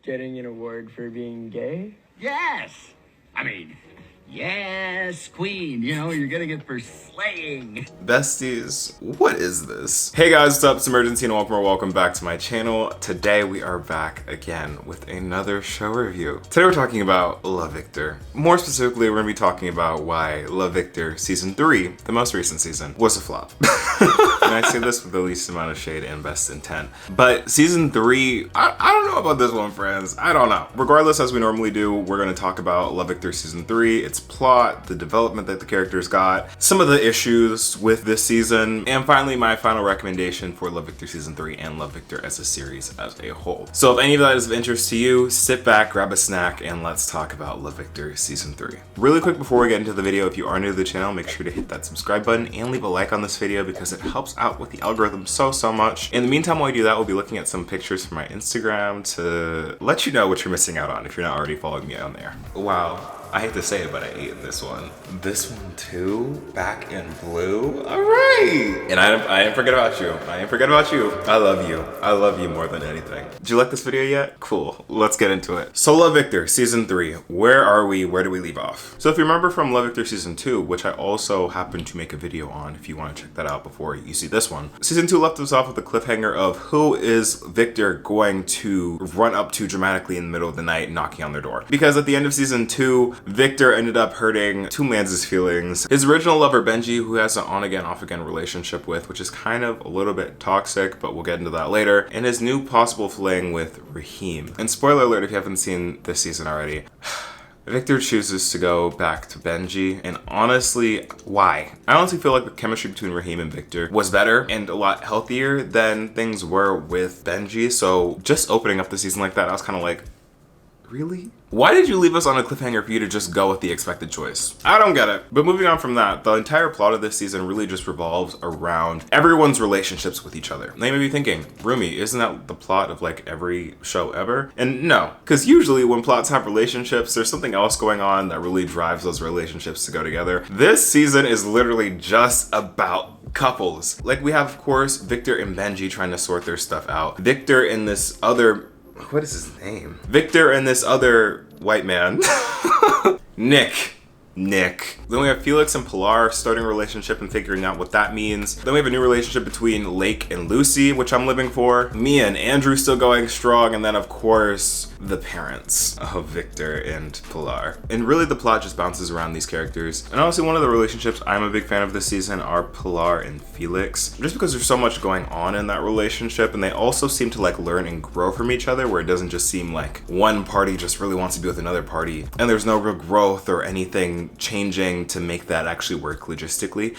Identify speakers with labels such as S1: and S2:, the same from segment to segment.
S1: getting an award for being gay?
S2: Yes! I mean, yes, queen. You know, you're getting it for slaying.
S3: Besties, what is this? Hey guys, what's up? It's imuRgency and welcome back to my channel. Today we are back again with another show review. Today we're talking about La Victor. More specifically, we're gonna be talking about why La Victor Season 3, the most recent season, was a flop. And I say this with the least amount of shade and best intent. But Season 3, I don't know about this one, friends. I don't know. Regardless, as we normally do, we're gonna talk about La Victor Season 3, its plot, the development that the characters got, some of the issues with this season, and finally my final recommendation for La Victor Season 3 and La Victor as a series as a whole. So if any of that is of interest to you, sit back, grab a snack, and let's talk about La Victor Season 3. Really quick before we get into the video, if you are new to the channel, make sure to hit that subscribe button and leave a like on this video because it helps out with the algorithm so much. In the meantime, while I do that, we'll be looking at some pictures from my Instagram to let you know what you're missing out on if you're not already following me on there. Wow. I hate to say it, but I ate this one. This one too? Back in blue? All right. And I didn't forget about you. I didn't forget about you. I love you. I love you more than anything. Did you like this video yet? Cool. Let's get into it. So La Victor Season 3. Where are we? Where do we leave off? So if you remember from La Victor Season 2, which I also happened to make a video on if you want to check that out before you see this one. Season 2 left us off with a cliffhanger of who is Victor going to run up to dramatically in the middle of the night knocking on their door. Because at the end of Season 2, Victor ended up hurting two man's feelings. His original lover Benji, who has an on-again, off-again relationship with, which is kind of a little bit toxic, but we'll get into that later, and his new possible fling with Rahim. And spoiler alert if you haven't seen this season already, Victor chooses to go back to Benji, and honestly, why? I honestly feel like the chemistry between Rahim and Victor was better and a lot healthier than things were with Benji, so just opening up the season like that, I was kind of like, really? Why did you leave us on a cliffhanger for you to just go with the expected choice? I don't get it. But moving on from that, the entire plot of this season really just revolves around everyone's relationships with each other. They may be thinking, Rumi, isn't that the plot of like every show ever? And no, because usually when plots have relationships, there's something else going on that really drives those relationships to go together. This season is literally just about couples. Like we have, of course, Victor and Benji trying to sort their stuff out. Victor and this other, what is his name? Victor and this other white man. Nick. Then we have Felix and Pilar starting a relationship and figuring out what that means. Then we have a new relationship between Lake and Lucy, which I'm living for. Mia and Andrew still going strong. And then of course, the parents of Victor and Pilar. And really the plot just bounces around these characters. And honestly, one of the relationships I'm a big fan of this season are Pilar and Felix. Just because there's so much going on in that relationship. And they also seem to like learn and grow from each other, where it doesn't just seem like one party just really wants to be with another party. And there's no real growth or anything changing to make that actually work logistically.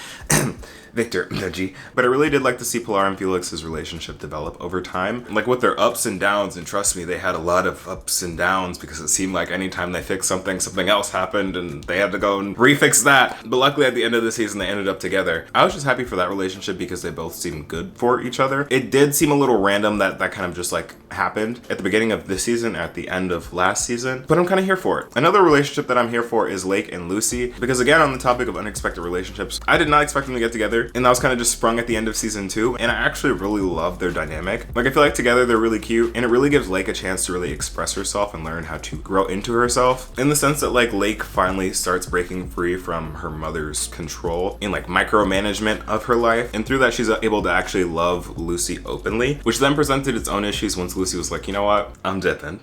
S3: Victor, Benji. But I really did like to see Pilar and Felix's relationship develop over time. Like with their ups and downs, and trust me, they had a lot of ups and downs because it seemed like anytime they fixed something, something else happened and they had to go and refix that. But luckily at the end of the season, they ended up together. I was just happy for that relationship because they both seemed good for each other. It did seem a little random that kind of just like happened at the beginning of this season, at the end of last season, but I'm kind of here for it. Another relationship that I'm here for is Lake and Lucy, because again, on the topic of unexpected relationships, I did not expect them to get together. And that was kind of just sprung at the end of season 2. And I actually really love their dynamic. Like I feel like together they're really cute, and it really gives Lake a chance to really express herself and learn how to grow into herself. In the sense that like Lake finally starts breaking free from her mother's control and like micromanagement of her life. And through that, she's able to actually love Lucy openly, which then presented its own issues once Lucy was like, you know what, I'm dipping.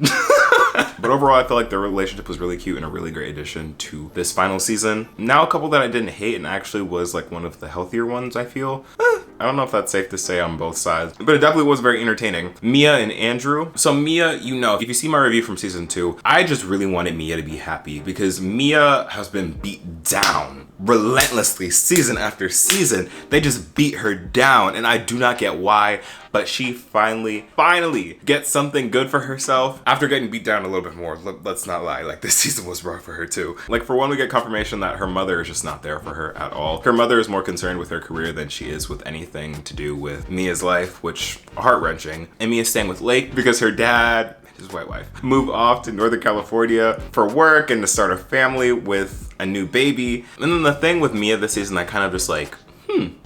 S3: But overall, I feel like their relationship was really cute and a really great addition to this final season. Now, a couple that I didn't hate and actually was like one of the healthier ones, I feel. I don't know if that's safe to say on both sides, but it definitely was very entertaining. Mia and Andrew. So Mia, you know, if you see my review from season 2, I just really wanted Mia to be happy because Mia has been beat down relentlessly season after season. They just beat her down, and I do not get why, but she finally gets something good for herself after getting beat down a little bit more. Let's not lie, like this season was rough for her too. Like for one, we get confirmation that her mother is just not there for her at all. Her mother is more concerned with her career than she is with anything to do with Mia's life, which heart-wrenching. And Mia's staying with Lake because her dad, his white wife, moved off to Northern California for work and to start a family with a new baby. And then the thing with Mia this season, I kind of just like,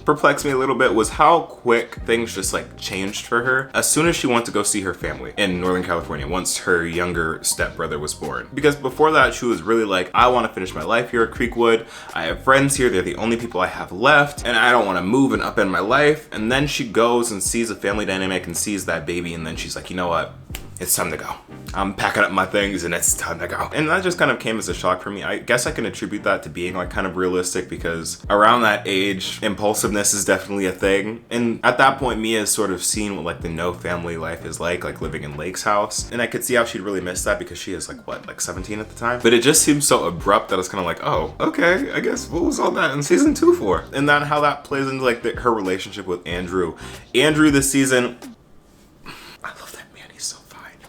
S3: perplexed me a little bit was how quick things just like changed for her as soon as she went to go see her family in Northern California once her younger stepbrother was born. Because before that, she was really like, I want to finish my life here at Creekwood. I have friends here. They're the only people I have left, and I don't want to move and upend my life. And then she goes and sees a family dynamic and sees that baby, and then she's like, you know what? It's time to go. I'm packing up my things and it's time to go. And that just kind of came as a shock for me. I guess I can attribute that to being like kind of realistic because around that age, impulsiveness is definitely a thing. And at that point, Mia has sort of seen what like the no family life is like living in Lake's house. And I could see how she'd really miss that because she is like, what, like 17 at the time? But it just seems so abrupt that it's kind of like, oh, okay, I guess what was all that in season 2 for? And then how that plays into like her relationship with Andrew. Andrew this season,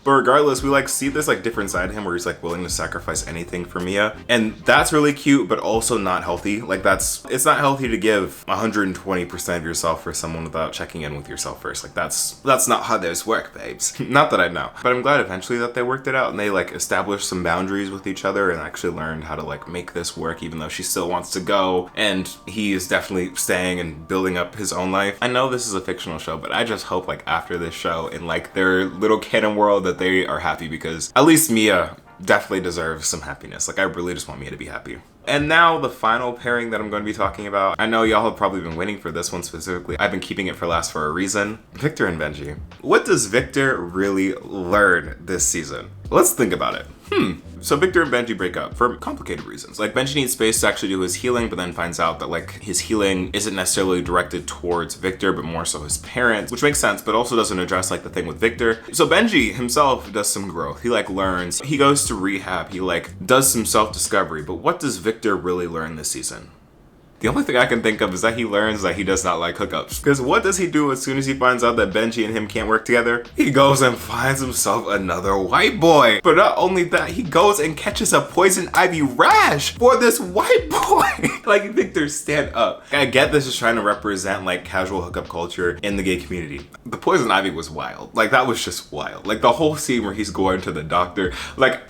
S3: but regardless, we like see this like different side of him where he's like willing to sacrifice anything for Mia. And that's really cute, but also not healthy. Like it's not healthy to give 120% of yourself for someone without checking in with yourself first. Like that's not how those work, babes. Not that I know. But I'm glad eventually that they worked it out and they like established some boundaries with each other and actually learned how to like make this work even though she still wants to go. And he is definitely staying and building up his own life. I know this is a fictional show, but I just hope like after this show in like their little canon world that they are happy because at least Mia definitely deserves some happiness. Like I really just want Mia to be happy. And now the final pairing that I'm going to be talking about. I know y'all have probably been waiting for this one specifically. I've been keeping it for last for a reason. Victor and Benji. What does Victor really learn this season? Let's think about it. So Victor and Benji break up for complicated reasons. Like Benji needs space to actually do his healing, but then finds out that like his healing isn't necessarily directed towards Victor, but more so his parents, which makes sense, but also doesn't address like the thing with Victor. So Benji himself does some growth. He like learns, he goes to rehab, he like does some self-discovery, but what does Victor really learn this season? The only thing I can think of is that he learns that he does not like hookups. Because what does he do as soon as he finds out that Benji and him can't work together? He goes and finds himself another white boy. But not only that, he goes and catches a poison ivy rash for this white boy. Like, Victor, stand up. I get this is trying to represent like casual hookup culture in the gay community. The poison ivy was wild. Like, that was just wild. Like, the whole scene where he's going to the doctor. Like,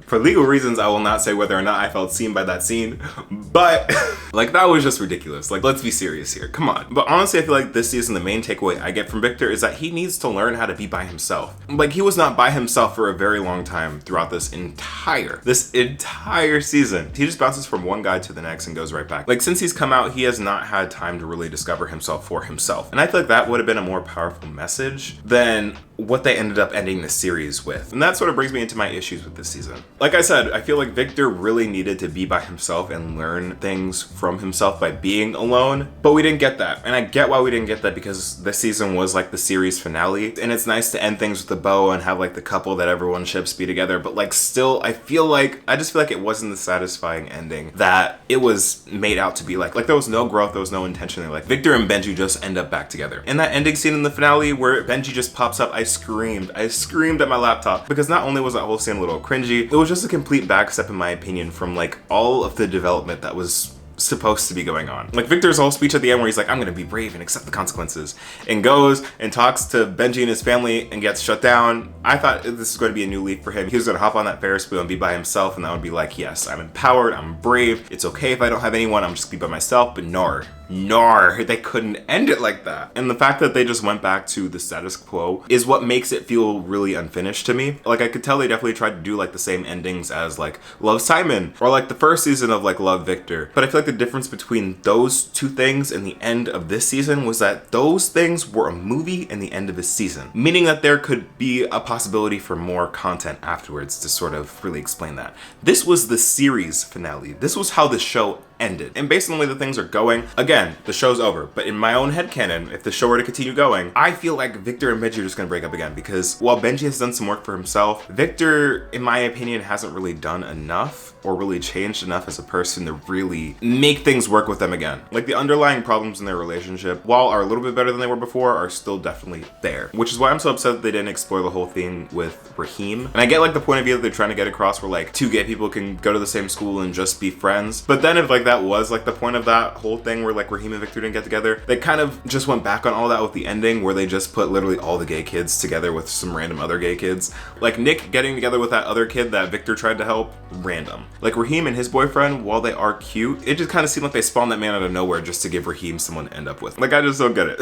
S3: for legal reasons, I will not say whether or not I felt seen by that scene, but like that was just ridiculous. Like, let's be serious here, come on. But honestly, I feel like this season, the main takeaway I get from Victor is that he needs to learn how to be by himself. Like, he was not by himself for a very long time throughout this entire season. He just bounces from one guy to the next and goes right back. Like, since he's come out, he has not had time to really discover himself for himself. And I feel like that would have been a more powerful message than what they ended up ending the series with. And that sort of brings me into my issues with this season. Like I said, I feel like Victor really needed to be by himself and learn things from himself by being alone, but we didn't get that. And I get why we didn't get that because this season was like the series finale, and it's nice to end things with a bow and have like the couple that everyone ships be together, but like still, I just feel like it wasn't the satisfying ending that it was made out to be like. Like, there was no growth, there was no intention there. Like, Victor and Benji just end up back together. And that ending scene in the finale where Benji just pops up, I screamed at my laptop because not only was that whole scene a little cringy, it was just a complete backstep in my opinion from like all of the development that was supposed to be going on. Like, Victor's whole speech at the end where he's like, I'm gonna be brave and accept the consequences, and goes and talks to Benji and his family and gets shut down. I thought this is going to be a new leap for him. He was gonna hop on that Ferris wheel and be by himself, and that would be like, yes, I'm empowered, I'm brave, it's okay if I don't have anyone, I'm just gonna be by myself. But nor, they couldn't end it like that. And the fact that they just went back to the status quo is what makes it feel really unfinished to me. Like, I could tell they definitely tried to do like the same endings as like Love Simon or like the first season of like Love Victor, but I feel like the difference between those two things and the end of this season was that those things were a movie and the end of a season, meaning that there could be a possibility for more content afterwards to sort of really explain that. This was the series finale. This was how the show ended. And based on the way that things are going, again, the show's over. But in my own headcanon, if the show were to continue going, I feel like Victor and Benji are just gonna break up again, because while Benji has done some work for himself, Victor, in my opinion, hasn't really done enough or really changed enough as a person to really make things work with them again. Like, the underlying problems in their relationship, while are a little bit better than they were before, are still definitely there. Which is why I'm so upset that they didn't explore the whole thing with Rahim. And I get like the point of view that they're trying to get across where like two gay people can go to the same school and just be friends. But then if like that was like the point of that whole thing where like Rahim and Victor didn't get together. They kind of just went back on all that with the ending where they just put literally all the gay kids together with some random other gay kids. Like Nick getting together with that other kid that Victor tried to help, random. Like Rahim and his boyfriend, while they are cute, it just kind of seemed like they spawned that man out of nowhere just to give Rahim someone to end up with. Like, I just don't get it.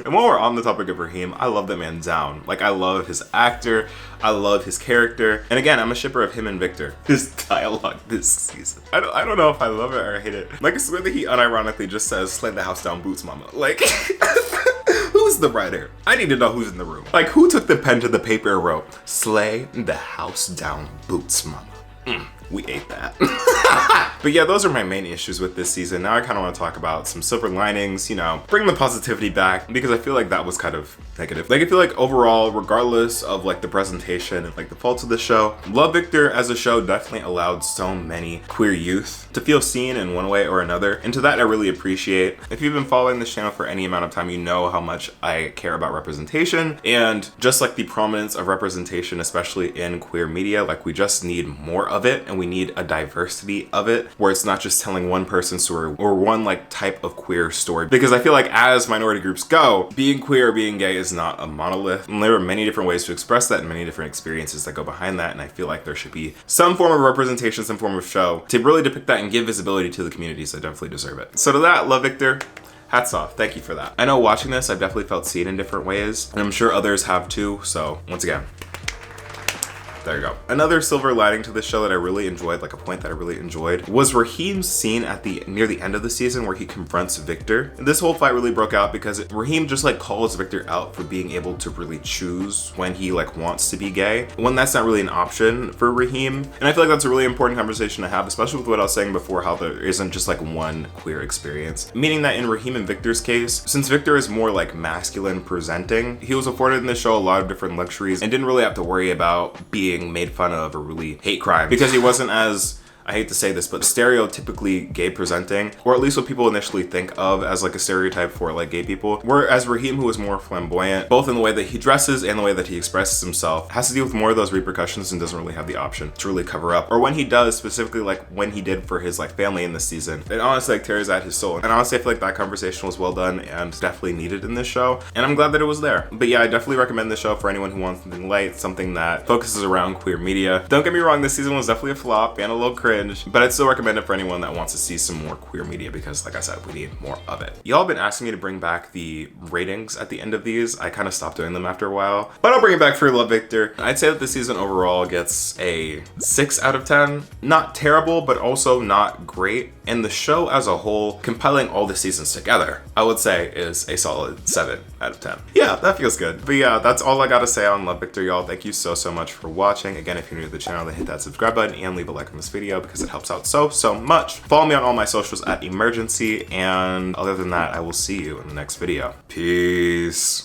S3: And while we're on the topic of Rahim, I love that man down. Like, I love his actor, I love his character, and again, I'm a shipper of him and Victor. His dialogue this season, I don't know if I love it or I hate it. Like, I swear that he unironically just says, "Slay the house down, boots, mama." Like, who's the writer? I need to know who's in the room. Like, who took the pen to the paper and wrote, "Slay the house down, boots, mama"? We ate that. But yeah, those are my main issues with this season. Now I kind of want to talk about some silver linings, you know, bring the positivity back, because I feel like that was kind of negative. Like, I feel like overall, regardless of like the presentation and like the faults of the show, Love Victor as a show definitely allowed so many queer youth to feel seen in one way or another. And to that, I really appreciate. If you've been following this channel for any amount of time, you know how much I care about representation and just like the prominence of representation, especially in queer media. Like, we just need more of it, and we need a diversity of it where it's not just telling one person's story or one like type of queer story. Because I feel like as minority groups go, being queer or being gay is not a monolith. And there are many different ways to express that and many different experiences that go behind that. And I feel like there should be some form of representation, some form of show to really depict that and give visibility to the communities that definitely deserve it. So to that, Love Victor, hats off. Thank you for that. I know watching this, I've definitely felt seen in different ways, and I'm sure others have too. So once again, there you go. Another silver lining to this show that I really enjoyed, like a point that I really enjoyed, was Rahim's scene at near the end of the season where he confronts Victor. And this whole fight really broke out because Rahim just like calls Victor out for being able to really choose when he like wants to be gay, when that's not really an option for Rahim. And I feel like that's a really important conversation to have, especially with what I was saying before, how there isn't just like one queer experience. Meaning that in Rahim and Victor's case, since Victor is more like masculine presenting, he was afforded in the show a lot of different luxuries and didn't really have to worry about being made fun of or really hate crime, because he wasn't as, I hate to say this, but stereotypically gay presenting, or at least what people initially think of as like a stereotype for like gay people. Whereas Rahim, who is more flamboyant, both in the way that he dresses and the way that he expresses himself, has to deal with more of those repercussions and doesn't really have the option to really cover up. Or when he does, specifically like when he did for his like family in this season, it honestly like tears at his soul. And honestly, I feel like that conversation was well done and definitely needed in this show. And I'm glad that it was there. But yeah, I definitely recommend this show for anyone who wants something light, something that focuses around queer media. Don't get me wrong, this season was definitely a flop and a little cringe, but I'd still recommend it for anyone that wants to see some more queer media, because like I said, we need more of it. Y'all have been asking me to bring back the ratings at the end of these. I kind of stopped doing them after a while, but I'll bring it back for Love Victor. I'd say that this season overall gets a 6 out of 10. Not terrible, but also not great. And the show as a whole, compiling all the seasons together, I would say is a solid 7 out of 10. Yeah, that feels good. But yeah, that's all I gotta say on Love Victor, y'all. Thank you so much for watching. Again, if you're new to the channel, then hit that subscribe button and leave a like on this video because it helps out so much. Follow me on all my socials at imuRgency, and other than that, I will see you in the next video. Peace.